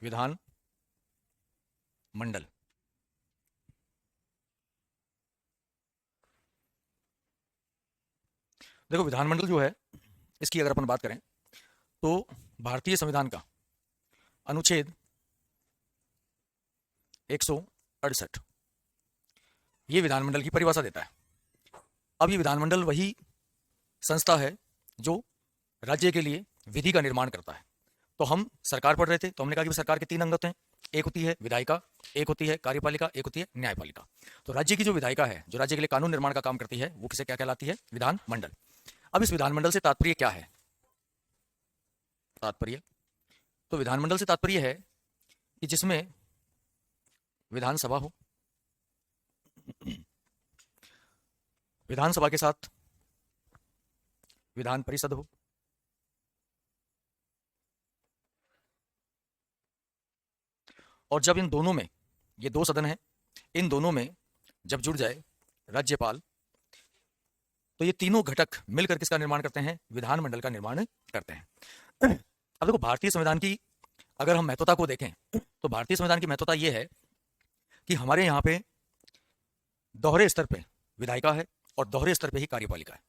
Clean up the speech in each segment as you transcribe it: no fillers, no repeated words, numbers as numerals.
विधान मंडल। देखो विधानमंडल जो है, इसकी अगर अपन बात करें तो भारतीय संविधान का अनुच्छेद 168 ये विधानमंडल की परिभाषा देता है। अब ये विधानमंडल वही संस्था है जो राज्य के लिए विधि का निर्माण करता है। तो हम सरकार पढ़ रहे थे, तो हमने कहा कि सरकार के 3 अंग होते हैं। एक होती है विधायिका, एक होती है कार्यपालिका, एक होती है न्यायपालिका। तो राज्य की जो विधायिका है, जो राज्य के लिए कानून निर्माण का काम करती है, वो किसे क्या कहलाती है? विधानमंडल। अब इस विधानमंडल से तात्पर्य क्या है? तात्पर्य तो विधानमंडल से तात्पर्य है कि जिसमें विधानसभा हो, विधानसभा के साथ विधान परिषद हो, और जब इन दोनों में, ये 2 सदन हैं, इन दोनों में जब जुड़ जाए राज्यपाल, तो ये तीनों घटक मिलकर किसका निर्माण करते हैं? विधानमंडल का निर्माण करते हैं। अब देखो भारतीय संविधान की अगर हम महत्वता को देखें तो भारतीय संविधान की महत्वता ये है कि हमारे यहाँ पे दोहरे स्तर पे विधायिका है और दोहरे स्तर पे ही कार्यपालिका है।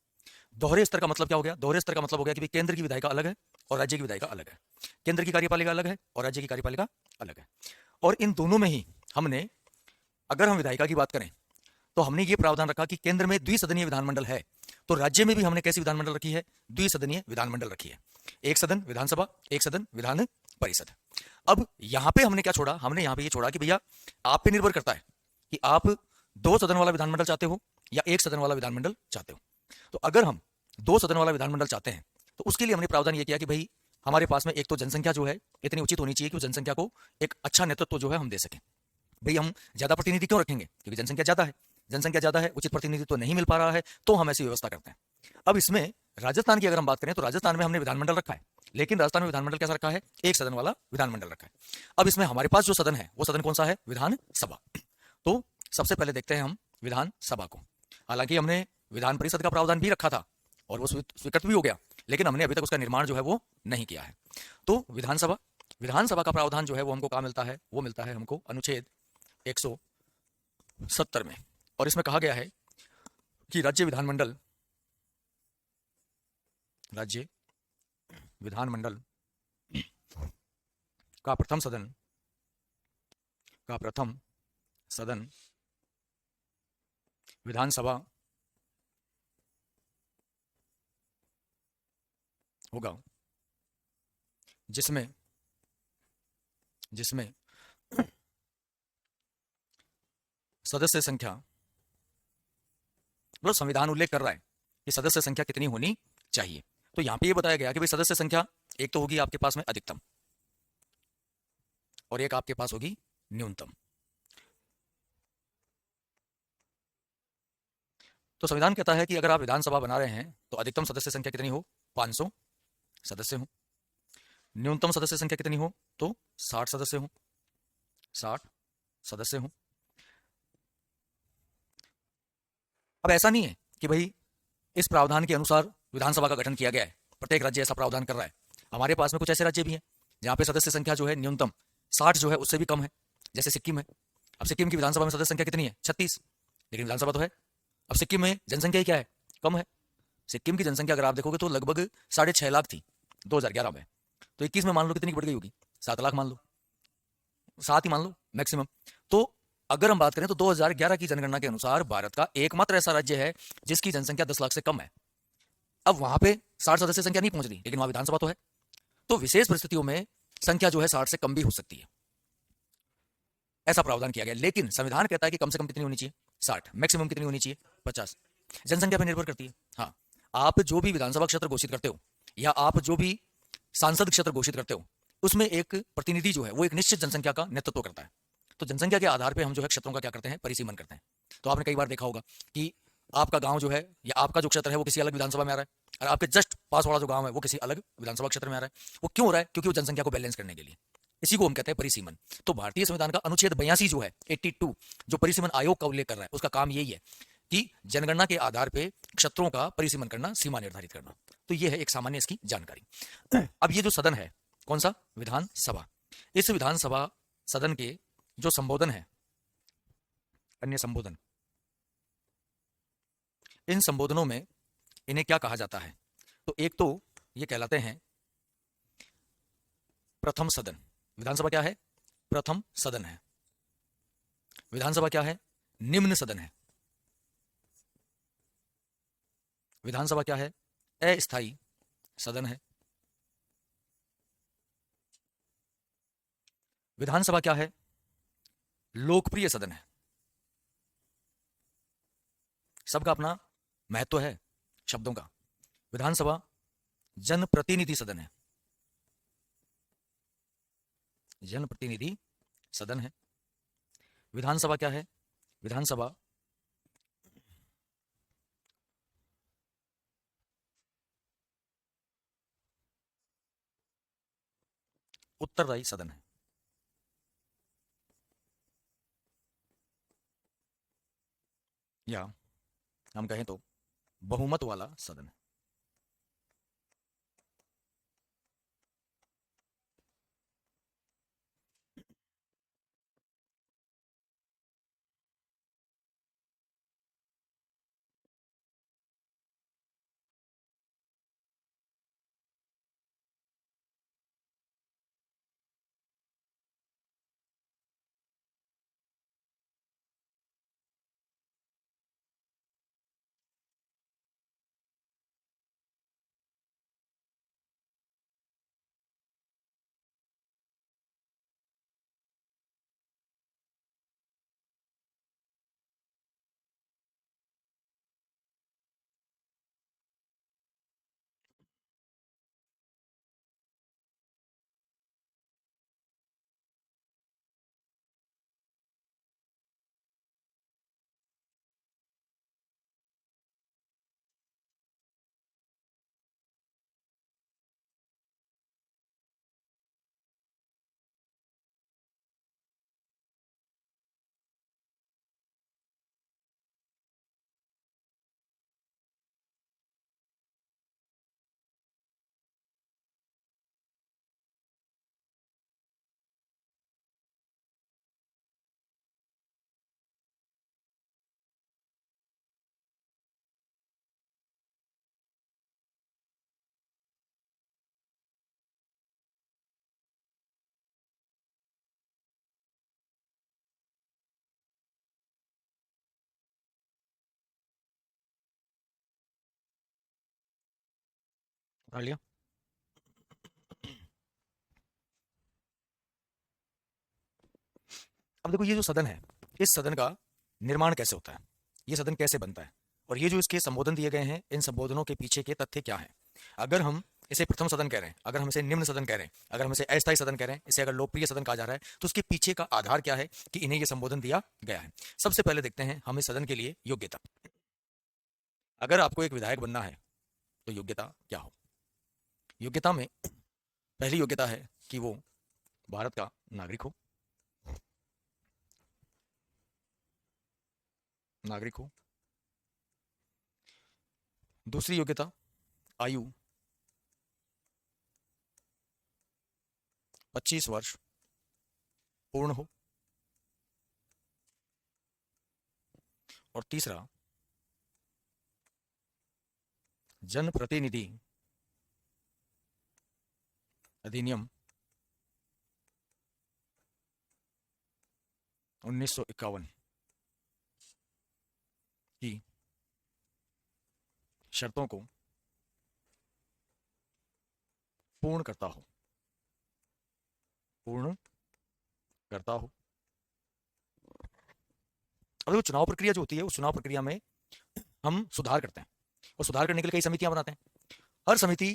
दोहरे स्तर का मतलब क्या हो गया? दोहरे स्तर का मतलब हो गया कि केंद्र की विधायिका अलग है और राज्य की विधायिका अलग है, केंद्र की कार्यपालिका अलग है और राज्य की कार्यपालिका अलग है। और इन दोनों में ही हमने, अगर हम विधायिका की बात करें तो हमने ये प्रावधान रखा कि केंद्र में द्विसदनीय विधानमंडल है, तो राज्य में भी हमने कैसी विधानमंडल रखी है? द्विसदनीय विधानमंडल रखी है। एक सदन विधानसभा, एक सदन विधान परिषद। अब यहां पे हमने क्या छोड़ा? हमने यहां पे ये छोड़ा कि भैया आप पे निर्भर करता है कि आप 2 सदन वाला विधानमंडल चाहते हो या 1 सदन वाला विधानमंडल चाहते हो। तो अगर हम 2 सदन वाला विधानमंडल चाहते हैं तो उसके लिए हमने प्रावधान ये किया कि भाई हमारे पास में एक तो जनसंख्या जो है इतनी उचित होनी चाहिए कि जनसंख्या को एक अच्छा नेतृत्व जो है हम दे सकें। भाई हम ज्यादा प्रतिनिधि क्यों रखेंगे? क्योंकि जनसंख्या ज्यादा है, जनसंख्या ज्यादा है, उचित प्रतिनिधित्व नहीं मिल पा रहा है, तो हम ऐसी व्यवस्था करते हैं। अब इसमें राजस्थान की अगर हम बात करें तो राजस्थान में हमने विधानमंडल रखा है, लेकिन राजस्थान में विधानमंडल कैसा रखा है? 1 सदन वाला विधानमंडल रखा है। अब इसमें हमारे पास जो सदन है वो सदन कौन सा है? विधानसभा। तो सबसे पहले देखते हैं हम विधानसभा को। हालांकि हमने विधान परिषद का प्रावधान भी रखा था और वो स्वीकृत भी हो गया, लेकिन हमने अभी तक उसका निर्माण जो है वो नहीं किया है। तो विधानसभा, विधानसभा का प्रावधान जो है वो हमको कहाँ मिलता है? वो मिलता है हमको अनुच्छेद 170 में। और इसमें कहा गया है कि राज्य विधानमंडल का प्रथम सदन विधानसभा होगा, जिसमें सदस्य संख्या, मतलब संविधान उल्लेख कर रहा है कि सदस्य संख्या कितनी होनी चाहिए। तो यहां पे ये बताया गया कि भाई सदस्य संख्या एक तो होगी आपके पास में अधिकतम और एक आपके पास होगी न्यूनतम। तो संविधान कहता है कि अगर आप विधानसभा बना रहे हैं तो अधिकतम सदस्य संख्या कितनी हो? 500 सदस्य हो। न्यूनतम सदस्य संख्या कितनी हो? तो 60 सदस्य हो। 60 सदस्य हो। अब ऐसा नहीं है कि भाई इस प्रावधान के अनुसार विधानसभा का गठन किया गया है, प्रत्येक राज्य ऐसा प्रावधान कर रहा है। हमारे पास में कुछ ऐसे राज्य भी हैं जहां पे सदस्य संख्या जो है न्यूनतम 60 जो है उससे भी कम है, जैसे सिक्किम है। अब सिक्किम की विधानसभा में सदस्य संख्या कितनी है? 36, लेकिन विधानसभा तो है। अब सिक्किम में जनसंख्या ही क्या है? कम है। सिक्किम की जनसंख्या अगर आप देखोगे तो लगभग 6.5 लाख थी 2011 में, तो 21 में मान लो कितनी बढ़ गई होगी? 7 लाख मान लो, 7 ही मान लो मैक्सिमम। तो अगर हम बात करें तो 2011 की जनगणना के अनुसार भारत का एकमात्र ऐसा राज्य है जिसकी जनसंख्या 10 लाख से कम है। अब वहां पे 60 सदस्य संख्या नहीं पहुंच रही, लेकिन वहां विधानसभा तो है। तो विशेष परिस्थितियों में संख्या जो है 60 से कम भी हो सकती है, ऐसा प्रावधान किया गया। लेकिन संविधान कहता है कि कम से कम कितनी होनी चाहिए? 60। मैक्सिमम कितनी होनी चाहिए? 50। जनसंख्या पर निर्भर करती है। हाँ, आप जो भी विधानसभा क्षेत्र घोषित करते हो या आप जो भी सांसद क्षेत्र घोषित करते हो, उसमें एक प्रतिनिधि जो है वो एक निश्चित जनसंख्या का नेतृत्व करता है। तो जनसंख्या के आधार पर हम जो है क्षेत्रों का क्या करते हैं? परिसीमन करते हैं। तो आपने कई बार देखा होगा कि आपका गांव जो है या आपका जो क्षेत्र है वो किसी अलग विधानसभा में आ रहा है और आपके जस्ट पास वाला जो गांव है वो किसी अलग विधानसभा क्षेत्र में आ रहा है। वो क्यों हो रहा है? क्योंकि वो जनसंख्या को बैलेंस करने के लिए। इसी को हम कहते हैं परिसीमन। तो भारतीय संविधान का अनुच्छेद 82 जो है 82, जो परिसीमन आयोग का उल्लेख कर रहा है, उसका काम यही है कि जनगणना के आधार पर क्षेत्रों का परिसीमन करना, सीमा निर्धारित करना। तो ये है एक सामान्य इसकी जानकारी। अब ये जो सदन है कौन सा? विधानसभा। इस विधानसभा सदन के जो संबोधन है, अन्य संबोधन, इन संबोधनों में इन्हें क्या कहा जाता है? तो एक तो ये कहलाते हैं प्रथम सदन। विधानसभा क्या है? प्रथम सदन है। विधानसभा क्या है? निम्न सदन है। विधानसभा क्या है? अस्थायी सदन है। विधानसभा क्या है? लोकप्रिय सदन है। सबका अपना महत्व है शब्दों का। विधानसभा जनप्रतिनिधि सदन है। जनप्रतिनिधि सदन है। विधानसभा क्या है? विधानसभा उत्तरदायी सदन है। या हम कहें तो बहुमत वाला सदन है। पढ़ लिया? अब देखो, ये जो सदन है, इस सदन का निर्माण कैसे होता है, ये सदन कैसे बनता है, और ये जो इसके संबोधन दिए गए हैं, इन संबोधनों के पीछे के तथ्य क्या हैं। अगर हम इसे प्रथम सदन कह रहे हैं, अगर हम इसे निम्न सदन कह रहे हैं, अगर हम इसे अस्थायी सदन कह रहे हैं, इसे अगर लोकप्रिय सदन कहा जा रहा है, तो उसके पीछे का आधार क्या है कि इन्हें यह संबोधन दिया गया है। सबसे पहले देखते हैं हम इस सदन के लिए योग्यता। अगर आपको एक विधायक बनना है तो योग्यता क्या हो? योग्यता में पहली योग्यता है कि वो भारत का नागरिक हो। नागरिक हो। दूसरी योग्यता, आयु 25 वर्ष पूर्ण हो। और तीसरा, जनप्रतिनिधि अधिनियम 1951 की शर्तों को पूर्ण करता हो। पूर्ण करता हो। अब देखो, चुनाव प्रक्रिया जो होती है, उस चुनाव प्रक्रिया में हम सुधार करते हैं, और सुधार करने के लिए कई समितियां बनाते हैं। हर समिति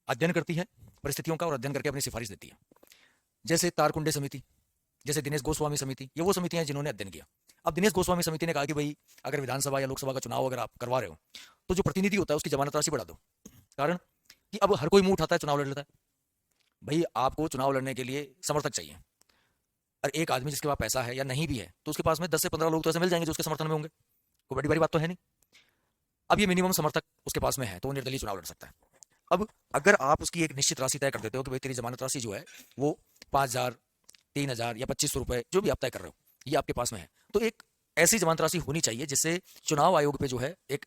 अध्ययन करती है परिस्थितियों का, और अध्ययन करके अपनी सिफारिश देती है। जैसे तारकुंडे समिति, जैसे दिनेश गोस्वामी समिति, ये वो समितियां हैं जिन्होंने अध्ययन किया। अब दिनेश गोस्वामी समिति ने कहा कि भाई, अगर विधानसभा या लोकसभा का चुनाव अगर आप करवा रहे हो, तो जो प्रतिनिधि होता है उसकी जमानत राशि बढ़ा दो। कारण कि अब हर कोई मुंह उठाता है, चुनाव लड़ लेता है। भाई, आपको चुनाव लड़ने के लिए समर्थक चाहिए, और एक आदमी जिसके पास पैसा है या नहीं भी है, तो उसके पास में 10 से 15 लोग तो ऐसे मिल जाएंगे जो उसके समर्थन में होंगे। कोई बड़ी बड़ी बात तो है नहीं। अब ये मिनिमम समर्थक उसके पास में है, तो वो निर्दलीय चुनाव लड़ सकता है। अब अगर आप उसकी एक निश्चित राशि तय कर देते हो कि भाई तेरी जमानत राशि जो है वो 5,000, 3,000 या 2,500 रुपए जो भी आप तय कर रहे हो ये आपके पास में है, तो एक ऐसी जमानत राशि होनी चाहिए जिससे चुनाव आयोग पे जो है एक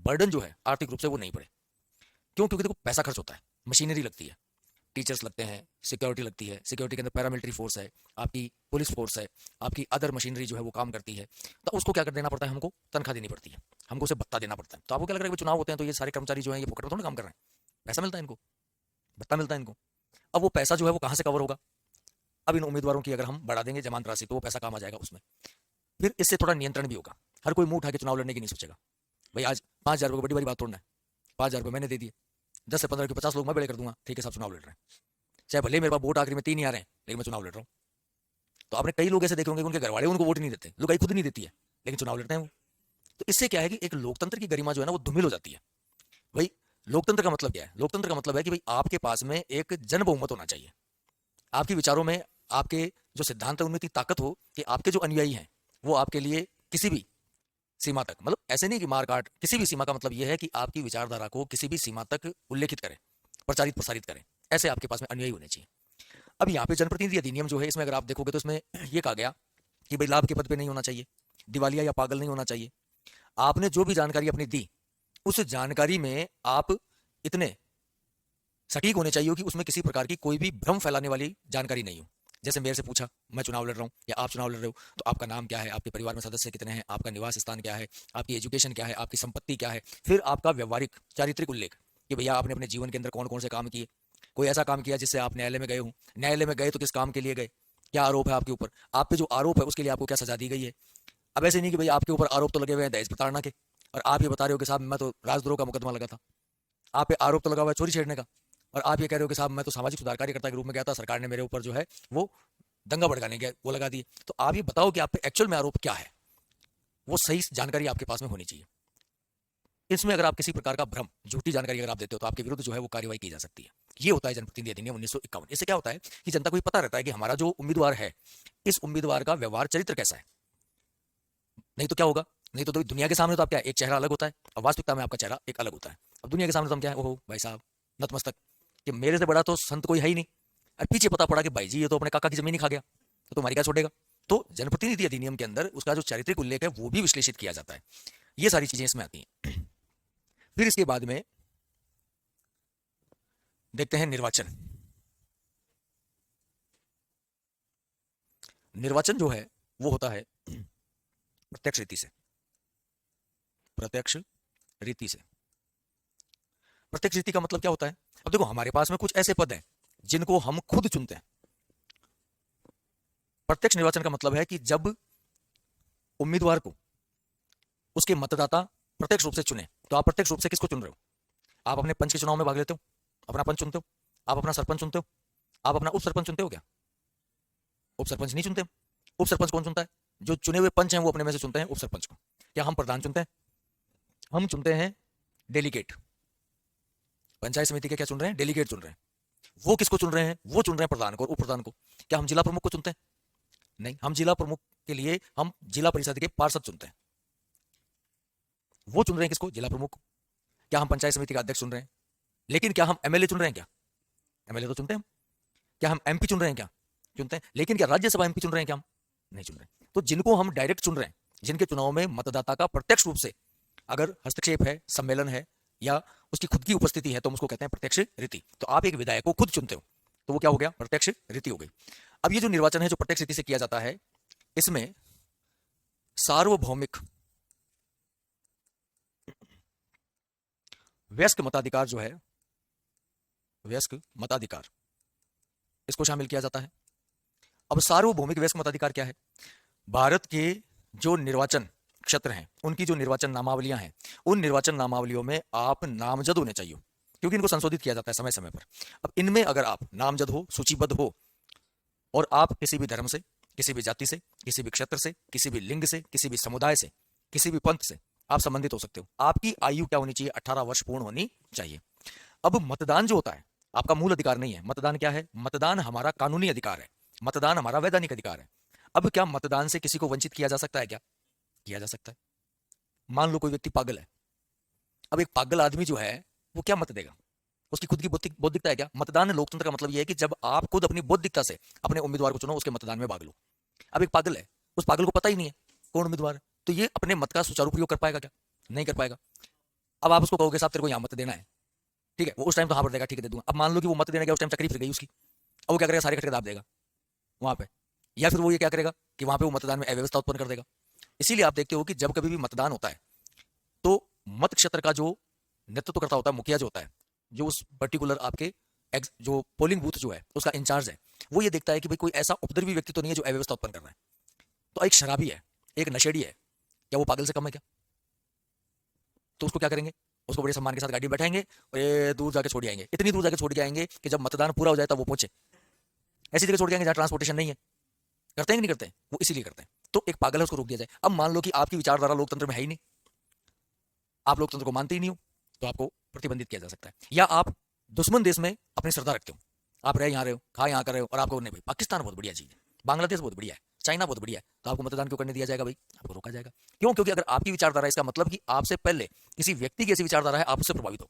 बर्डन जो है आर्थिक रूप से वो नहीं पड़े। क्यों? क्योंकि देखो पैसा खर्च होता है, मशीनरी लगती है, टीचर्स लगते हैं, सिक्योरिटी लगती है, सिक्योरिटी के अंदर पैरामिलिट्री फोर्स है, आपकी पुलिस फोर्स है, आपकी अदर मशीनरी जो है वो काम करती है, तो उसको क्या कर देना पड़ता है, हमको तनख्वाह देनी पड़ती है, हमको उसे भत्ता देना पड़ता है। तो आपको क्या लग रहा है कि चुनाव होते हैं तो ये सारे कर्मचारी जो है ये फोकट में थोड़ा काम कर रहे हैं, पैसा मिलता है इनको, भत्ता मिलता है इनको। अब वो पैसा जो है वो कहाँ से कवर होगा? अब इन उम्मीदवारों की अगर हम बढ़ा देंगे जमानत राशि तो वो पैसा काम आ जाएगा उसमें, फिर इससे थोड़ा नियंत्रण भी होगा। हर कोई मुंह उठा के चुनाव लड़ने की नहीं सोचेगा, भाई आज 5,000 रुपये बड़ी बड़ी बात तोड़ना है, 5,000 रुपये मैंने दे दिए, 10 से 15 के 50 लोग मैं बड़े कर दूंगा, ठीक है सब चुनाव लड़ रहे हैं, चाहे भले मेरे पास वोट आखिरी में 3 ही आ रहे हैं लेकिन मैं चुनाव लड़ रहा हूँ। तो आपने कई लोग ऐसे देखे होंगे उनके घर वाले उनको वोट नहीं देते, लुगाई खुद नहीं देती है लेकिन चुनाव लड़ते हैं वो। तो इससे क्या है कि एक लोकतंत्र की गरिमा जो है ना वो धूमिल हो जाती है। भाई लोकतंत्र का मतलब क्या है? लोकतंत्र का मतलब है कि भाई आपके पास में एक जन बहुमत होना चाहिए, आपके विचारों में, आपके जो सिद्धांत है उनमें इतनी ताकत हो कि आपके जो अनुयायी हैं वो आपके लिए किसी भी सीमा तक, मतलब ऐसे नहीं कि मार काट, किसी भी सीमा का मतलब यह है कि आपकी विचारधारा को किसी भी सीमा तक उल्लेखित करें, प्रचारित प्रसारित करें, ऐसे आपके पास में अनुयायी होने चाहिए। अब यहाँ पे जनप्रतिनिधि अधिनियम जो है इसमें अगर आप देखोगे तो इसमें ये कहा गया कि भाई लाभ के पद पे नहीं होना चाहिए, दिवालिया या पागल नहीं होना चाहिए, आपने जो भी जानकारी अपनी दी उस जानकारी में आप इतने सटीक होने चाहिए कि उसमें किसी प्रकार की कोई भी भ्रम फैलाने वाली जानकारी नहीं हो। जैसे मेरे से पूछा, मैं चुनाव लड़ रहा हूँ या आप चुनाव लड़ रहे हो, तो आपका नाम क्या है, आपके परिवार में सदस्य कितने हैं, आपका निवास स्थान क्या है, आपकी एजुकेशन क्या है, आपकी संपत्ति क्या है, फिर आपका व्यवहारिक चारित्रिक उल्लेख कि भैया आपने अपने जीवन के अंदर कौन कौन से काम किए, कोई ऐसा काम किया जिससे आप न्यायालय में गए हो, न्यायालय में गए तो किस काम के लिए गए, क्या आरोप है आपके ऊपर, आप पे जो आरोप है उसके लिए आपको क्या सजा दी गई है। अब ऐसे नहीं कि भाई आपके ऊपर आरोप तो लगे हुए हैं दहेज प्रताड़ना के और आप ये बता रहे हो कि साहब मैं तो राजद्रोह का मुकदमा लगा था, आप पे आरोप तो लगा हुआ है चोरी छेड़ने का और आप ये कह रहे हो कि साहब मैं तो सामाजिक सुधार कार्यकर्ता के रूप में गया था, सरकार ने मेरे ऊपर जो है वो दंगा भड़काने के वो लगा दिए। तो आप ये बताओ कि आप पे एक्चुअल में आरोप क्या है, वो सही जानकारी आपके पास में होनी चाहिए। इसमें अगर आप किसी प्रकार का भ्रम, झूठी जानकारी अगर आप देते हो तो आपके विरुद्ध जो है वो कार्रवाई की जा सकती है। ये होता है जनप्रतिनिधि अधिनियम 1951। इससे क्या होता है कि जनता को भी पता रहता है कि हमारा जो उम्मीदवार है इस उम्मीदवार का व्यवहार चरित्र कैसा है। नहीं तो क्या होगा, नहीं तो दुनिया के सामने तो आप क्या, एक चेहरा अलग होता है और वास्तविकता में आपका चेहरा एक अलग होता है। अब दुनिया के सामने तो हम क्या है, ओहो भाई साहब नतमस्तक, कि मेरे से बड़ा तो संत कोई है ही नहीं, और पीछे पता पड़ा कि भाई जी ये तो अपने काका की जमीन ही खा गया, तो तुम्हारी क्या छोड़ेगा। तो जनप्रतिनिधि अधिनियम के अंदर उसका जो चारित्रिक उल्लेख है वो भी विश्लेषित किया जाता है। ये सारी चीजें इसमें आती हैं। फिर इसके बाद में देखते हैं निर्वाचन। निर्वाचन जो है वो होता है प्रत्यक्ष रीति से, प्रत्यक्ष रीति से। प्रत्यक्ष रीति का मतलब क्या होता है? अब देखो हमारे पास में कुछ ऐसे पद हैं जिनको हम खुद चुनते हैं। प्रत्यक्ष निर्वाचन का मतलब है कि जब उम्मीदवार को उसके मतदाता प्रत्यक्ष रूप से चुने, तो आप प्रत्यक्ष रूप से किसको चुन रहे हो? आप अपने पंच के चुनाव में भाग लेते हो, अपना पंच चुनते हो, आप अपना सरपंच चुनते हो, आप अपना उप सरपंच चुनते हो क्या? उप सरपंच नहीं चुनते। उप सरपंच कौन चुनता है? जो चुने हुए पंच हैं वो अपने में से चुनते हैं उप सरपंच को। क्या हम प्रधान चुनते हैं? हम चुनते हैं डेलीगेट। पंचायत समिति के क्या चुन रहे हैं? डेलीगेट चुन रहे हैं। वो किसको चुन रहे हैं? वो चुन रहे हैं प्रधान को और उप प्रधान को। क्या हम जिला प्रमुख को चुनते हैं? नहीं, हम जिला प्रमुख के लिए हम जिला परिषद के पार्षद चुनते हैं। वो चुन रहे हैं किसको? जिला प्रमुख को। क्या हम पंचायत समिति का अध्यक्ष चुन रहे हैं? लेकिन क्या हम एमएलए चुन रहे हैं? क्या एमएलए तो चुनते हैं हम। क्या हम एमपी चुन रहे हैं? क्या चुनते हैं। लेकिन क्या राज्यसभा एमपी चुन रहे हैं? क्या हम नहीं चुन रहे। तो जिनको हम डायरेक्ट चुन रहे हैं, जिनके चुनाव में मतदाता का प्रत्यक्ष रूप से अगर हस्तक्षेप है, सम्मेलन है या उसकी खुद की उपस्थिति है तो हम उसको कहते हैं प्रत्यक्ष रीति। तो आप एक विधायक को खुद चुनते हो तो वो क्या हो गया? प्रत्यक्ष रीति हो गई। अब ये जो निर्वाचन है जो प्रत्यक्ष रीति से किया जाता है, इसमें सार्वभौमिक वयस्क मताधिकार जो है, वयस्क मताधिकार, इसको शामिल किया जाता है। अब सार्वभौमिक वयस्क मताधिकार क्या है? भारत के जो निर्वाचन क्षेत्र हैं उनकी जो निर्वाचन नामावलियां हैं, उन निर्वाचन नामावलियों में आप नामजद होने चाहिए, क्योंकि इनको संशोधित किया जाता है समय समय पर। अब इनमें अगर आप नामजद हो, सूचीबद्ध हो और आप किसी भी धर्म से, किसी भी जाति से, किसी भी क्षेत्र से, किसी भी लिंग से, किसी भी समुदाय से, किसी भी पंथ से आप संबंधित हो सकते हो। आपकी आयु क्या होनी चाहिए? 18 वर्ष पूर्ण होनी चाहिए। अब मतदान जो होता है आपका मूल अधिकार नहीं है। मतदान क्या है? मतदान हमारा कानूनी अधिकार है, मतदान हमारा वैधानिक अधिकार है। अब क्या मतदान से किसी को वंचित किया जा सकता है? क्या किया जा सकता है। मान लो कोई व्यक्ति पागल है, अब एक पागल आदमी जो है वो क्या मत देगा? उसकी खुद की बौद्धिकता है क्या? मतदान लोकतंत्र का मतलब यह है कि जब आप खुद अपनी बौद्धिकता से अपने उम्मीदवार को चुनो, उसके मतदान में भाग लो। अब एक पागल है, उस पागल को पता ही नहीं है कौन उम्मीदवार है, तो ये अपने मत का सुचारू प्रयोग कर पाएगा क्या? नहीं कर पाएगा। अब आप उसको कहोगे साहब तेरे को यहाँ मत देना है, ठीक है, वो उस टाइम तो हाँ भर देगा, ठीक है दे दूंगा। अब मान लो कि वो मत देने गया, उस टाइम चक्री फिर गई उसकी, अब वो क्या करेगा? सारे इकट्ठे दाब देगा वहां पे, या फिर वो ये क्या करेगा कि वहां पे वो मतदान में अव्यवस्था उत्पन्न कर देगा। इसीलिए आप देखते हो कि जब कभी भी मतदान होता है तो मत क्षेत्र का जो नेतृत्व करता होता है, मुखिया जो होता है, जो उस पर्टिकुलर आपके जो पोलिंग बूथ जो है उसका इंचार्ज है, वो ये देखता है कि भाई कोई ऐसा उपद्रवी व्यक्ति तो नहीं है जो अव्यवस्था उत्पन्न कर रहा है। तो एक शराबी है, एक नशेड़ी है, क्या वो पागल से कम है क्या? तो उसको क्या करेंगे? उसको बड़े सम्मान के साथ गाड़ी में बैठाएंगे और ये दूर जाके छोड़ आएंगे, इतनी दूर जाके छोड़ के आएंगे कि जब मतदान पूरा हो जाए तब वो पहुंचे। ऐसी जगह छोड़ के आएंगे जहां ट्रांसपोर्टेशन नहीं है। करते हैं कि नहीं करते? वो इसीलिए करते हैं। तो एक पागल है, उसको रोक दिया जाए। अब मान लो कि आपकी विचारधारा लोकतंत्र में है ही नहीं, आप लोकतंत्र को मानते ही नहीं हो, तो आपको प्रतिबंधित किया जा सकता है। या आप दुश्मन देश में अपनी श्रद्धा रखते हो, आप रहे यहाँ रहे हो, खा यहाँ कर रहे हो, और आपको नहीं भाई पाकिस्तान बहुत बढ़िया चीज है, बांग्लादेश बहुत बढ़िया है, चाइना बहुत बढ़िया है, तो आपको मतदान क्यों करने दिया जाएगा भाई? आपको रोका जाएगा। क्यों? क्योंकि अगर आपकी विचारधारा, इसका मतलब कि आपसे पहले किसी व्यक्ति की ऐसी विचारधारा है, आप उससे प्रभावित हो,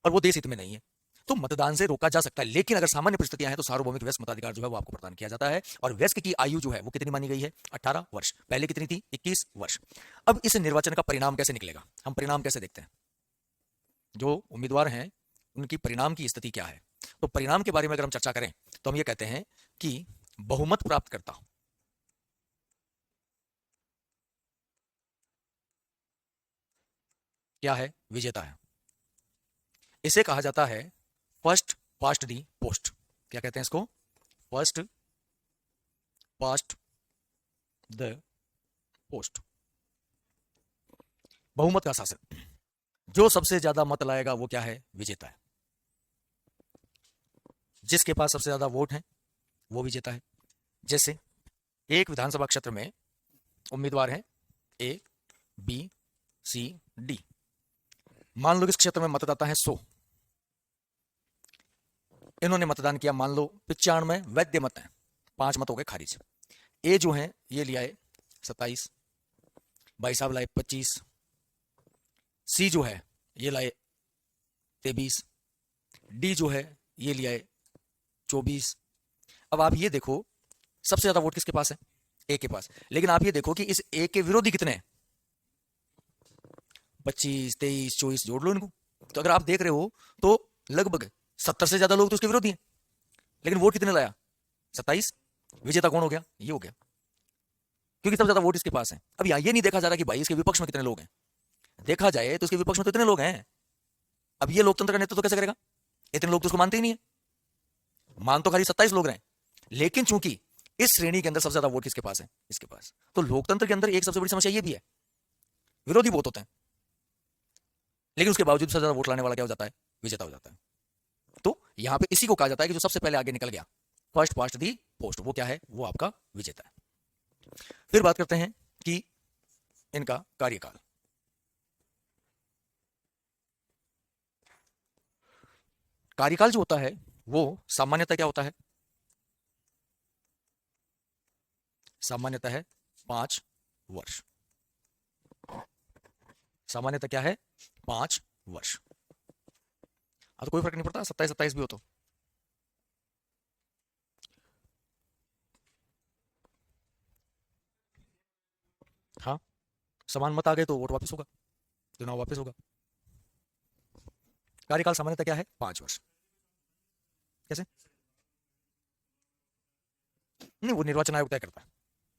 और वो देश हित में नहीं है, तो मतदान से रोका जा सकता है। लेकिन अगर सामान्य परिस्थितियां हैं तो सार्वभौमिक वयस्क मताधिकार जो है वो आपको प्रदान किया जाता है। और वयस्क की आयु जो है वो कितनी मानी गई है? 18 वर्ष। पहले कितनी थी? 21 वर्ष। अब इस निर्वाचन का परिणाम कैसे निकलेगा? हम परिणाम कैसे देखते हैं? जो उम्मीदवार हैं उनकी परिणाम की स्थिति क्या है? तो परिणाम के बारे में अगर हम चर्चा करें तो हम ये कहते हैं कि बहुमत प्राप्त करता क्या है? विजेता है। इसे कहा जाता है फर्स्ट पास्ट दी पोस्ट। क्या कहते हैं इसको? First past the post. बहुमत का शासन। जो सबसे ज्यादा मत लाएगा वो क्या है? विजेता है। जिसके पास सबसे ज्यादा वोट है वो विजेता है। जैसे एक विधानसभा क्षेत्र में उम्मीदवार हैं ए, बी, सी, डी। मान लो इस क्षेत्र में मतदाता है 100, इन्होंने मतदान किया मान लो 95 वैध मत है, 5 मत हो गए खारिज। ए जो है ये लिया है 27, भाई साहब लाए 25, सी जो है ये लाए 23, डी जो है ये लिया है 24। अब आप ये देखो सबसे ज्यादा वोट किसके पास है? ए के पास। लेकिन आप ये देखो कि इस ए के विरोधी कितने हैं? 25, 23, 24, जोड़ लो इनको। तो अगर आप देख रहे हो तो लगभग 70 से ज्यादा लोग तो उसके विरोधी हैं, लेकिन वोट कितने लाया? 27। विजेता कौन हो गया? ये हो गया, क्योंकि सबसे ज्यादा वोट इसके पास है। अब यहाँ ये नहीं देखा जा रहा कि भाई इसके विपक्ष में कितने लोग हैं। देखा जाए तो इसके विपक्ष में तो इतने लोग हैं। अब ये लोकतंत्र का नेतृत्व तो कैसे करेगा? इतने लोग तो उसको मानते ही नहीं है। मान तो खाली 27 लोग रहे, लेकिन चूंकि इस श्रेणी के अंदर सबसे ज्यादा वोट किसके पास है? इसके पास। तो लोकतंत्र के अंदर एक सबसे बड़ी समस्या ये भी है, विरोधी बहुत होते हैं, लेकिन उसके बावजूद सबसे ज्यादा वोट लाने वाला क्या हो जाता है? विजेता हो जाता है। तो यहां पे इसी को कहा जाता है कि जो सबसे पहले आगे निकल गया, फर्स्ट पास्ट दी पोस्ट, वो क्या है? वो आपका विजेता है। फिर बात करते हैं कि इनका कार्यकाल। कार्यकाल जो होता है वो सामान्यतः क्या होता है? सामान्यतः है 5 वर्ष। सामान्यतः क्या है? 5 वर्ष। अब तो कोई फर्क नहीं पड़ता 27-27 भी हो तो। हाँ, समान मत आ गए तो वोट वापस होगा, चुनाव वापस होगा। कार्यकाल सामान्यतः क्या है? 5 वर्ष। कैसे? नहीं, वो निर्वाचन आयोग तय करता है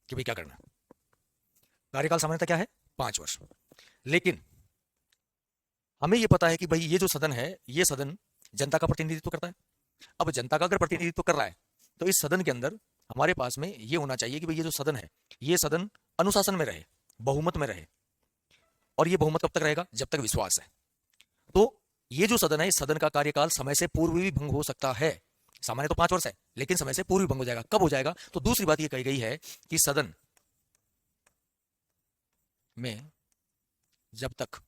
कि भाई क्या करना है। कार्यकाल सामान्यतः क्या है? 5 वर्ष। लेकिन हमें ये पता है कि भाई ये जो सदन है, ये सदन जनता का प्रतिनिधित्व करता है। अब जनता का अगर प्रतिनिधित्व कर रहा है तो इस सदन के अंदर हमारे पास में ये होना चाहिए कि भाई ये जो सदन है, ये सदन अनुशासन में रहे, बहुमत में रहे। और ये बहुमत कब तक रहेगा? जब तक विश्वास है। तो ये जो सदन है, इस सदन का कार्यकाल समय से पूर्व भी भंग हो सकता है। सामान्य तो 5 वर्ष है, लेकिन समय से पूर्व भी भंग हो जाएगा। कब हो जाएगा? तो दूसरी बात ये कही गई है कि सदन में जब तक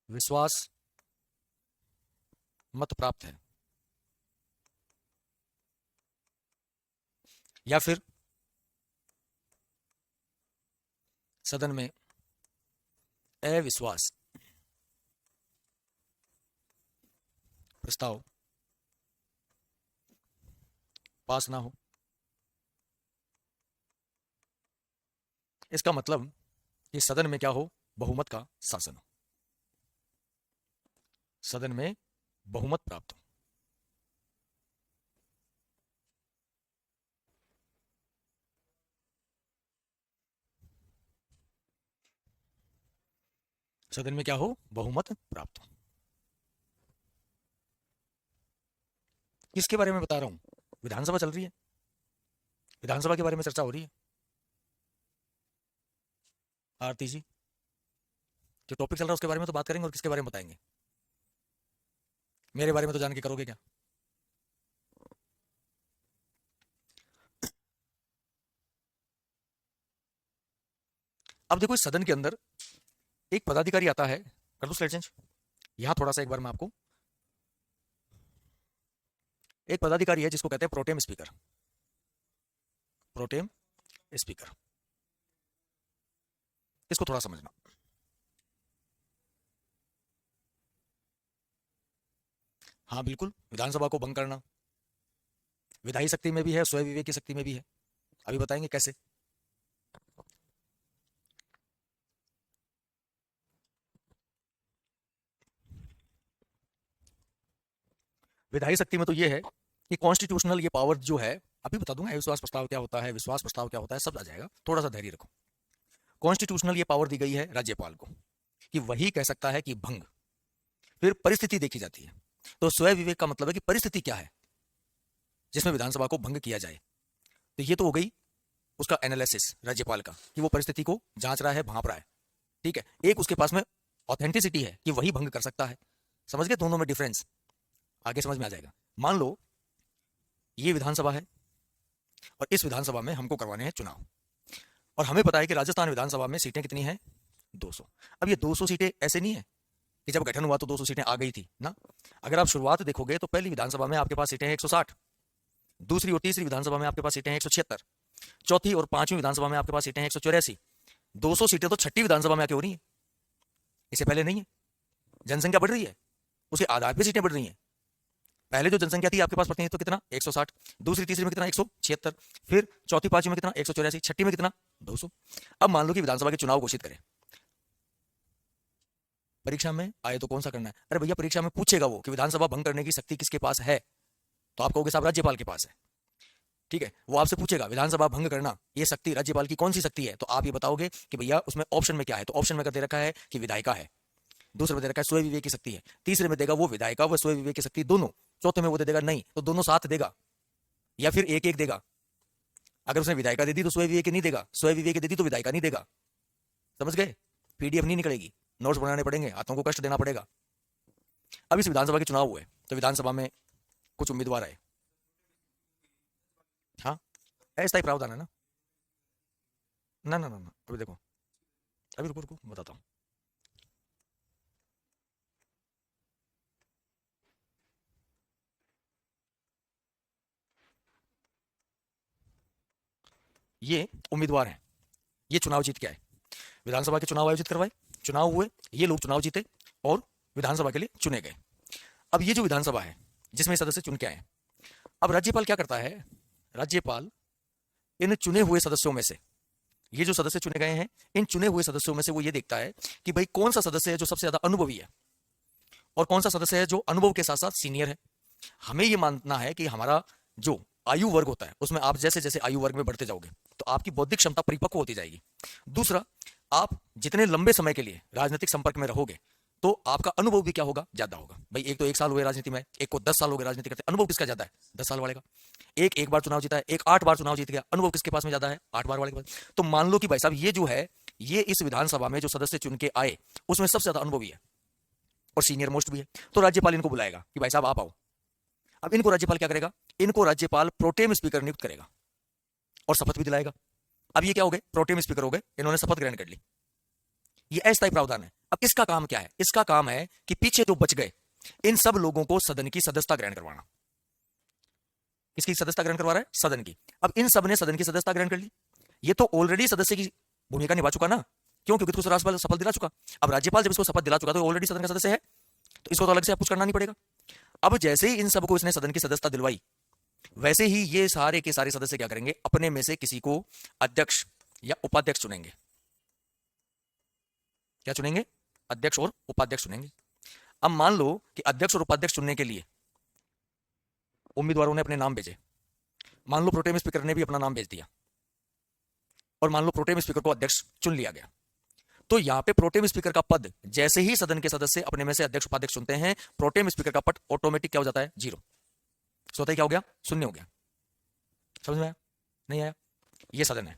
विश्वास मत प्राप्त है या फिर सदन में अविश्वास प्रस्ताव पास ना हो, इसका मतलब कि सदन में क्या हो, बहुमत का शासन हो, सदन में बहुमत प्राप्त हो। सदन में क्या हो, बहुमत प्राप्त हो। किसके बारे में बता रहा हूं, विधानसभा चल रही है, विधानसभा के बारे में चर्चा हो रही है। आरती जी, जो टॉपिक चल रहा है उसके बारे में तो बात करेंगे, और किसके बारे में बताएंगे, मेरे बारे में तो जान के करोगे क्या। अब देखो इस सदन के अंदर एक पदाधिकारी आता है, कर दो स्लाइड चेंज, यहां थोड़ा सा एक बार मैं आपको, एक पदाधिकारी है जिसको कहते हैं प्रोटेम स्पीकर, प्रोटेम स्पीकर, इसको थोड़ा समझना। हाँ बिल्कुल, विधानसभा को भंग करना विधायी शक्ति में भी है, स्वयं विवेक की शक्ति में भी है, अभी बताएंगे कैसे। विधायी शक्ति में तो ये है कि कॉन्स्टिट्यूशनल ये पावर जो है, अभी बता दूंगा विश्वास प्रस्ताव क्या होता है, विश्वास प्रस्ताव क्या होता है, सब आ जाएगा, थोड़ा सा धैर्य रखो। कॉन्स्टिट्यूशनल ये पावर दी गई है राज्यपाल को कि वही कह सकता है कि भंग, फिर परिस्थिति देखी जाती है। तो स्वयं विवेक का मतलब है कि परिस्थिति क्या है जिसमें विधानसभा को भंग किया जाए। तो ये तो हो गई उसका एनालिसिस राज्यपाल का, कि वो परिस्थिति को जांच रहा है, भांप रहा है, ठीक है। एक उसके पास में ऑथेंटिसिटी है कि वही भंग कर सकता है। समझ गए दोनों में डिफरेंस, आगे समझ में आ जाएगा। मान लो ये विधानसभा है और इस विधानसभा में हमको करवाने हैं चुनाव, और हमें पता है कि राजस्थान विधानसभा में सीटें कितनी हैं, 200। अब ये 200 सीटें ऐसे नहीं है कि जब गठन हुआ तो 200 सीटें आ गई थी ना। अगर आप शुरुआत देखोगे तो पहली विधानसभा में आपके पास सीटें हैं 160, दूसरी और तीसरी विधानसभा में आपके पास सीटें हैं 176, चौथी और पांचवी विधानसभा में आपके पास सीटें हैं 184। 200 सीटें तो छठी विधानसभा में आके हो रही है, इससे पहले नहीं है। जनसंख्या बढ़ रही है, उसके आधार पर सीटें बढ़ रही हैं। पहले जो जनसंख्या थी आपके पास प्रतिनिधित्व कितना, 160, दूसरी तीसरी में कितना, 176, फिर चौथी पांचवी में कितना, 184, छठी में कितना, 200। अब मान लो कि विधानसभा के चुनाव घोषित करें, परीक्षा में आए तो कौन सा करना है, अरे भैया परीक्षा में पूछेगा वो कि विधानसभा भंग करने की शक्ति किसके पास है, तो आप कहोगे साहब राज्यपाल के पास है, ठीक है। वो आपसे पूछेगा विधानसभा भंग करना ये शक्ति राज्यपाल की कौन सी शक्ति है, तो आप ये बताओगे कि भैया उसमें ऑप्शन में क्या है, तो ऑप्शन में कर दे रखा है कि विधायिका है, दूसरे में दे रखा है स्वयं विवेक की शक्ति है, तीसरे में देगा वो विधायिका व स्वयं विवेक की शक्ति दोनों, चौथे में वो दे देगा नहीं, तो दोनों साथ देगा, या फिर एक एक देगा। अगर उसने विधायिका दे दी तो स्वयं विवेक नहीं देगा, स्वयं विवेक दे दी तो विधायिका नहीं देगा। समझ गए, पीडीएफ नहीं निकलेगी, नोट्स बनाने पड़ेंगे, हाथों को कष्ट देना पड़ेगा। अब इस विधानसभा के चुनाव हुए तो विधानसभा में कुछ उम्मीदवार आए, हाँ ऐसा ही प्रावधान है ना, ना ना ना ना, अभी देखो, अभी रुको रुको बताता हूँ। ये उम्मीदवार हैं, ये चुनाव जीत के आए, विधानसभा के चुनाव आयोजित करवाए, चुनाव हुए, ये लोग चुनाव जीते और विधानसभा के लिए चुने गए। अब ये जो विधानसभा है जिसमें सदस्य चुन के आए, अब राज्यपाल क्या करता है, राज्यपाल इन चुने हुए सदस्यों में से, ये जो सदस्य चुने गए हैं इन चुने हुए सदस्यों में से वो ये देखता है कि भाई कौन सा सदस्य है जो सबसे ज्यादा अनुभवी है और कौन सा सदस्य है जो अनुभव के साथ साथ सीनियर है। हमें ये मानना है कि हमारा जो आयु वर्ग होता है उसमें आप जैसे जैसे आयु वर्ग में बढ़ते जाओगे तो आपकी बौद्धिक क्षमता परिपक्व होती जाएगी। दूसरा, आप जितने लंबे समय के लिए राजनीतिक संपर्क में रहोगे तो आपका अनुभव भी क्या होगा, ज्यादा होगा। भाई एक तो 1 साल हुए राजनीति में, एक को 10 साल हो गए राजनीति करते, अनुभव किसका ज्यादा है, 10 साल वाले का। एक बार चुनाव जीता है, एक 8 बार चुनाव जीत गया, अनुभव किसके पास में ज्यादा है, 8 बार वाले के पास। तो मान लो कि भाई साहब ये जो है, ये इस विधानसभा में जो सदस्य चुन के आए उसमें सबसे ज्यादा अनुभवी है और सीनियर मोस्ट भी है, तो राज्यपाल इनको बुलाएगा कि भाई साहब आप आओ। अब इनको राज्यपाल क्या करेगा, इनको राज्यपाल प्रोटेम स्पीकर नियुक्त करेगा और शपथ भी दिलाएगा। अब ये क्या हो गए, प्रोटेम स्पीकर हो गए, इन्होंने शपथ ग्रहण कर ली। ये अस्थायी प्रावधान है। अब इसका काम क्या है, इसका काम है कि पीछे जो बच गए इन सब लोगों को सदन की सदस्यता ग्रहण करवाना। किसकी सदस्यता ग्रहण करवा रहा है, सदन की। अब इन सब ने सदन की सदस्यता ग्रहण कर ली, ये तो ऑलरेडी सदस्य की भूमिका निभा चुका ना, क्यों, क्योंकि उसको राज्यपाल शपथ दिला चुका। अब राज्यपाल जब इसको शपथ दिला चुका तो ऑलरेडी सदन का सदस्य है, तो इसको तो अलग से कुछ करना नहीं पड़ेगा। अब जैसे ही इन सबको इसने सदन की सदस्यता दिलवाई, वैसे ही ये सारे के सारे सदस्य क्या करेंगे, अपने में से किसी को अध्यक्ष या उपाध्यक्ष चुनेंगे। क्या चुनेंगे? अध्यक्ष और उपाध्यक्ष चुनेंगे। अब मान लो कि अध्यक्ष और उपाध्यक्ष चुनने के लिए उम्मीदवारों ने अपने नाम भेजे। मान लो प्रोटेम स्पीकर ने भी अपना नाम भेज दिया और मान लो प्रोटेम स्पीकर को अध्यक्ष चुन लिया गया। तो यहां पे प्रोटेम स्पीकर का पद जैसे ही सदन के सदस्य अपने में से अध्यक्ष उपाध्यक्ष चुनते हैं, प्रोटेम स्पीकर का पद ऑटोमेटिक क्या हो जाता है? जीरो। स्वतः ही क्या हो गया? शून्य हो गया। समझ में आया? नहीं आया? ये सदन है।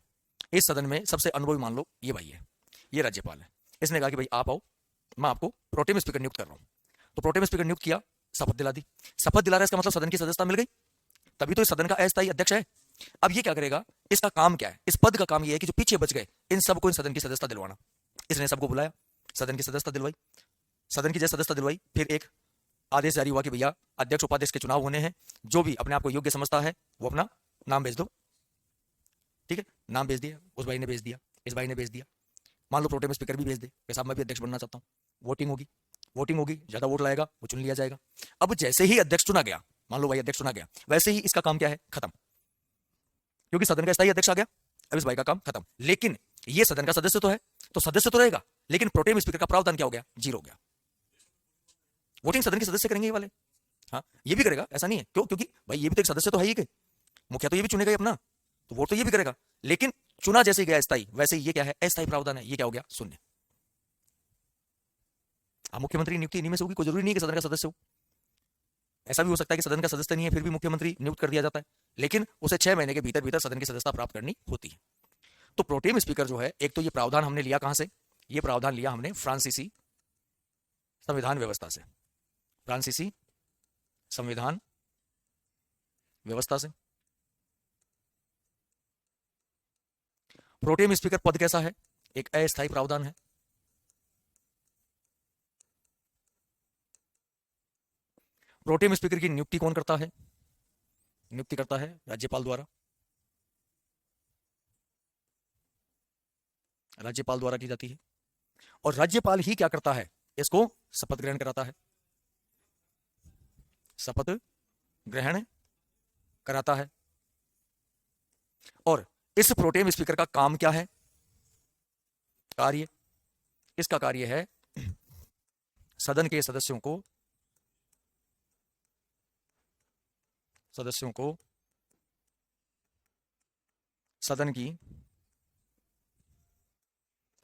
इस सदन में सबसे अनुभवी मान लो ये भाई है, ये राज्यपाल है। इसने कहा कि भाई आप आओ, मैं आपको प्रोटेम स्पीकर नियुक्त कर रहा हूं। तो प्रोटेम स्पीकर नियुक्त किया, शपथ दिला दी। शपथ दिला रहा है, इसका मतलब सदन की सदस्यता मिल गई, तभी तो इस सदन का अस्थायी अध्यक्ष है। अब ये क्या करेगा? इसका काम क्या है? इस पद का काम ये है कि जो पीछे बच गए इन सबको इन सदन की सदस्यता दिलवाना। इसने सबको बुलाया, सदन की सदस्यता दिलवाई। सदन की जब सदस्यता दिलवाई, फिर एक आदेश जारी हुआ कि भैया अध्यक्ष उपाध्यक्ष के चुनाव होने हैं, जो भी अपने आप को योग्य समझता है वो अपना नाम भेज दो। ठीक है, नाम भेज दिया, उस भाई ने भेज दिया, इस भाई ने भेज दिया। मान लो प्रोटेम स्पीकर भी भेज दे कि साहब मैं भी अध्यक्ष बनना चाहता हूँ। वोटिंग होगी, वोटिंग होगी, ज्यादा वोट लाएगा वो चुन लिया जाएगा। अब जैसे ही अध्यक्ष चुना गया, मान लो भाई अध्यक्ष चुना गया, वैसे ही इसका काम क्या है? खत्म, क्योंकि सदन का स्थायी अध्यक्ष आ गया। अब इस भाई का काम खत्म। लेकिन ये सदन का सदस्य तो है, तो सदस्य तो रहेगा, लेकिन प्रोटेम स्पीकर का प्रावधान क्या हो गया? जीरो हो गया। वोटिंग सदन के सदस्य करेंगे ये वाले। हाँ, ये भी करेगा, ऐसा नहीं है। क्यों? क्योंकि भाई ये भी तो एक सदस्य तो है ही के, मुखिया तो ये भी चुनेगा ही अपना, तो वोट तो ये भी करेगा। लेकिन चुना जैसे ही गया स्थायी, वैसे ही ये क्या है? अस्थायी प्रावधान है। ये क्या हो गया? शून्य। अब मुख्यमंत्री नियुक्ति इन्हीं में से होगी, कोई जरूरी नहीं है कि सदन का सदस्य हो। ऐसा भी हो सकता है कि सदन का सदस्य नहीं है, फिर भी मुख्यमंत्री नियुक्त कर दिया जाता है, लेकिन उसे 6 महीने के भीतर भीतर सदन की सदस्यता प्राप्त करनी होती है। तो प्रोटेम स्पीकर जो है, एक तो ये प्रावधान हमने लिया कहां से? ये प्रावधान लिया हमने फ्रांसीसी संविधान व्यवस्था से। फ्रांसीसी संविधान व्यवस्था से। प्रोटेम स्पीकर पद कैसा है? एक अस्थायी प्रावधान है। प्रोटेम स्पीकर की नियुक्ति कौन करता है? नियुक्ति करता है राज्यपाल द्वारा। राज्यपाल द्वारा की जाती है। और राज्यपाल ही क्या करता है? इसको शपथ ग्रहण कराता है। शपथ ग्रहण कराता है। और इस प्रोटेम स्पीकर का काम क्या है? कार्य, इसका कार्य है सदन के सदस्यों को सदन की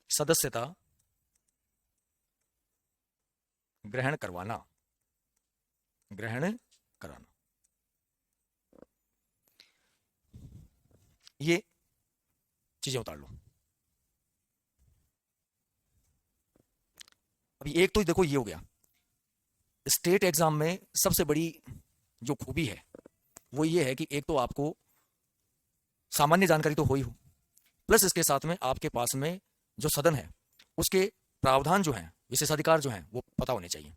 सदस्यता ग्रहण कराना। ये चीजें उतार लो। अभी एक तो देखो ये हो गया, स्टेट एग्जाम में सबसे बड़ी जो खूबी है वो ये है कि एक तो आपको सामान्य जानकारी तो हो ही हो, प्लस इसके साथ में आपके पास में जो सदन है उसके प्रावधान जो हैं, विशेषाधिकार जो हैं वो पता होने चाहिए।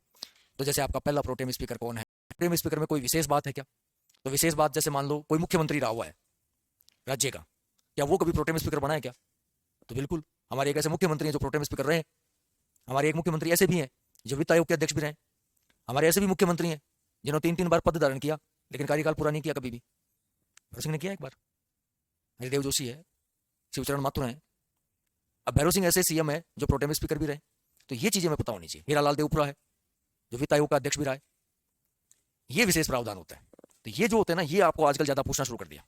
तो जैसे आपका पहला प्रोटेम स्पीकर कौन है, प्रोटेम स्पीकर में कोई विशेष बात है क्या? तो विशेष बात जैसे मान लो कोई मुख्यमंत्री रहा हुआ है राज्य का, क्या वो कभी प्रोटेम स्पीकर बना है क्या? तो बिल्कुल, हमारे एक ऐसे मुख्यमंत्री हैं जो प्रोटेम स्पीकर रहे हैं। हमारे एक मुख्यमंत्री ऐसे भी हैं जो वित्त आयोग के अध्यक्ष भी रहे। हमारे ऐसे भी मुख्यमंत्री हैं जिन्होंने 3-3 बार पद धारण किया लेकिन कार्यकाल पूरा नहीं किया कभी भी। भैरव सिंह ने किया एक बार, हरिदेव जोशी है, शिवचरण माथुर हैं। अब भैरव सिंह ऐसे सीएम है जो प्रोटेम स्पीकर भी रहे। तो ये चीजें हमें पता होनी चाहिए। हीरालाल देवपुरा है जो वित्त आयोग का अध्यक्ष भी रहा है। ये विशेष प्रावधान होता है। तो ये जो होते हैं ना, ये आपको आजकल ज्यादा पूछना शुरू कर दिया।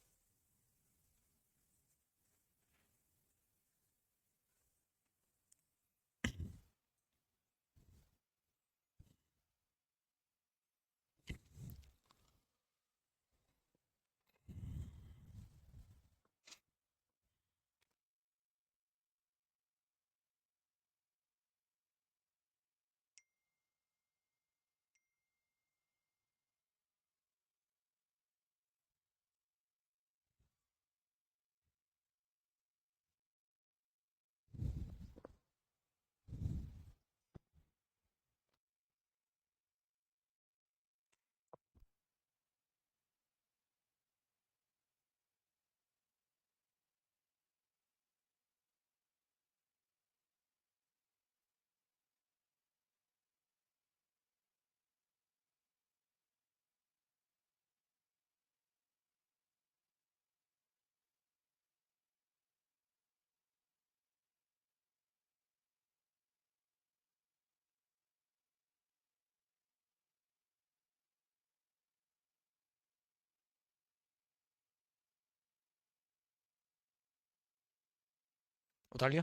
उतार लिया।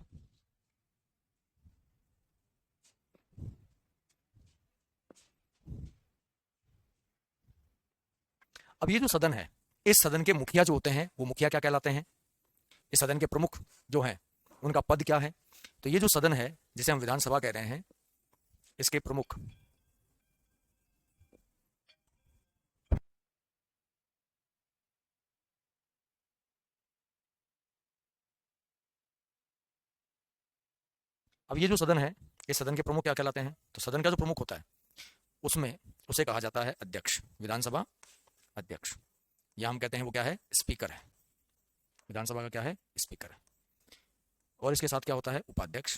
अब ये जो सदन है, इस सदन के मुखिया जो होते हैं वो मुखिया क्या कहलाते हैं? इस सदन के प्रमुख जो हैं उनका पद क्या है? तो ये जो सदन है जिसे हम विधानसभा कह रहे हैं, इसके प्रमुख अब ये जो सदन है, इस सदन के प्रमुख क्या कहलाते हैं? तो सदन का जो प्रमुख होता है उसमें उसे कहा जाता है अध्यक्ष, विधानसभा अध्यक्ष, या हम कहते हैं वो क्या है? स्पीकर है। विधानसभा का क्या है? स्पीकर है। और इसके साथ क्या होता है? उपाध्यक्ष।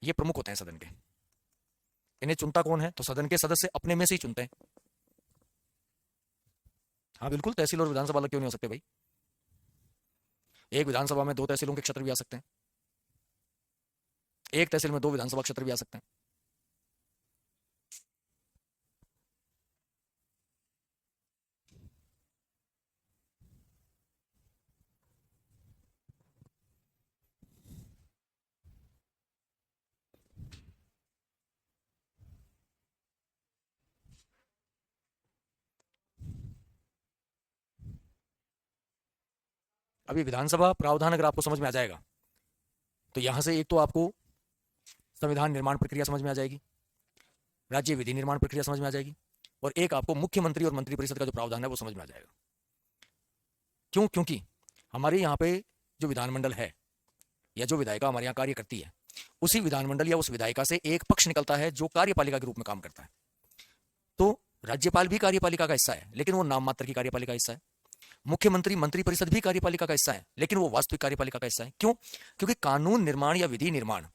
ये प्रमुख होते हैं सदन के। इन्हें चुनता कौन है? तो सदन के सदस्य अपने में से ही चुनते हैं। हाँ बिल्कुल, तहसील और विधानसभा अलग क्यों नहीं हो सकते भाई? एक विधानसभा में दो तहसीलों के क्षेत्र भी आ सकते हैं, एक तहसील में दो विधानसभा क्षेत्र भी आ सकते हैं। अभी विधानसभा प्रावधान अगर आपको समझ में आ जाएगा तो यहां से एक तो आपको संविधान निर्माण प्रक्रिया समझ में आ जाएगी, राज्य विधि निर्माण प्रक्रिया समझ में आ जाएगी, और एक आपको मुख्यमंत्री और मंत्रिपरिषद का जो प्रावधान है वो समझ में आ जाएगा। क्यों? क्योंकि हमारे यहाँ पे जो विधानमंडल है या जो विधायिका हमारे यहाँ कार्य करती है, उसी विधानमंडल या उस विधायिका से एक पक्ष निकलता है जो कार्यपालिका के रूप में काम करता है। तो राज्यपाल भी कार्यपालिका का हिस्सा है, लेकिन वो नाम मात्र की कार्यपालिका का हिस्सा है। मुख्यमंत्री मंत्रिपरिषद भी कार्यपालिका का हिस्सा है, लेकिन वो वास्तविक कार्यपालिका का हिस्सा है। क्यों? क्योंकि कानून निर्माण या विधि निर्माण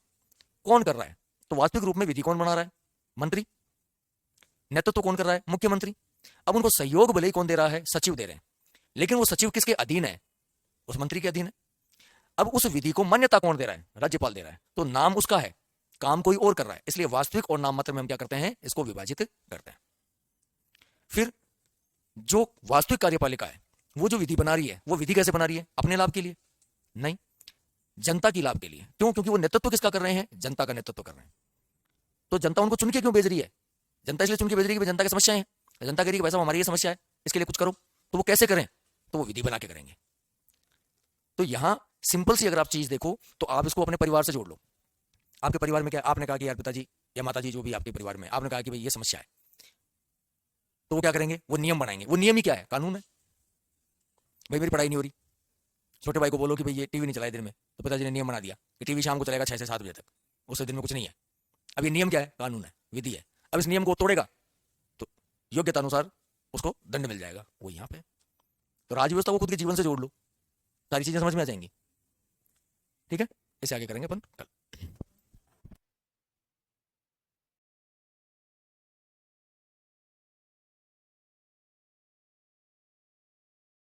कौन कर रहा है? तो वास्तविक रूप में विधि कौन बना रहा है? मंत्री। नेतृत्व तो कौन कर रहा है? मुख्यमंत्री। अब उनको सहयोग भले ही कौन दे रहा है? सचिव दे रहे हैं, लेकिन वो सचिव किसके अधीन है? उस मंत्री के अधीन है। अब उस विधि को मान्यता कौन दे रहा है? राज्यपाल दे रहा है। तो नाम उसका है, काम कोई और कर रहा है, इसलिए वास्तविक और नाम मात्र में हम क्या करते हैं? इसको विभाजित करते हैं। फिर जो वास्तविक कार्यपालिका है वो जो विधि बना रही है, वो विधि कैसे बना रही है? अपने लाभ के लिए? नहीं, जनता की लाभ के लिए। क्यों? क्योंकि वो नेतृत्व किसका कर रहे हैं? जनता का नेतृत्व कर रहे हैं। तो जनता उनको चुन के क्यों भेज रही है? जनता इसलिए चुन के भेज रही है कि जनता की समस्याएं हैं। जनता कह रही है भाई साहब हमारी ये समस्या है, इसके लिए कुछ करो। तो वो कैसे करें? तो वो विधि बना के करेंगे। तो यहां सिंपल सी अगर आप चीज देखो तो आप इसको अपने परिवार से जोड़ लो। आपके परिवार में क्या, आपने कहा कि यार पिताजी या माताजी जो भी आपके परिवार में, आपने कहा कि भाई ये समस्या है, तो वो क्या करेंगे? वो नियम बनाएंगे। वो नियम ही क्या है? कानून है। भाई मेरी पढ़ाई नहीं हो रही, छोटे भाई को बोलो कि भाई ये टीवी नहीं चलाए दिन में, तो पिताजी ने नियम बना दिया कि टीवी शाम को चलेगा 6 से 7 बजे तक, उससे दिन में कुछ नहीं है। अब ये नियम क्या है? कानून है, विधि है। अब इस नियम को तोड़ेगा तो योग्यता अनुसार उसको दंड मिल जाएगा। वो यहाँ पे तो राज व्यवस्था को खुद के जीवन से जोड़ लो, सारी चीजें समझ में आ जाएंगी। ठीक है, इसे आगे करेंगे अपन कल।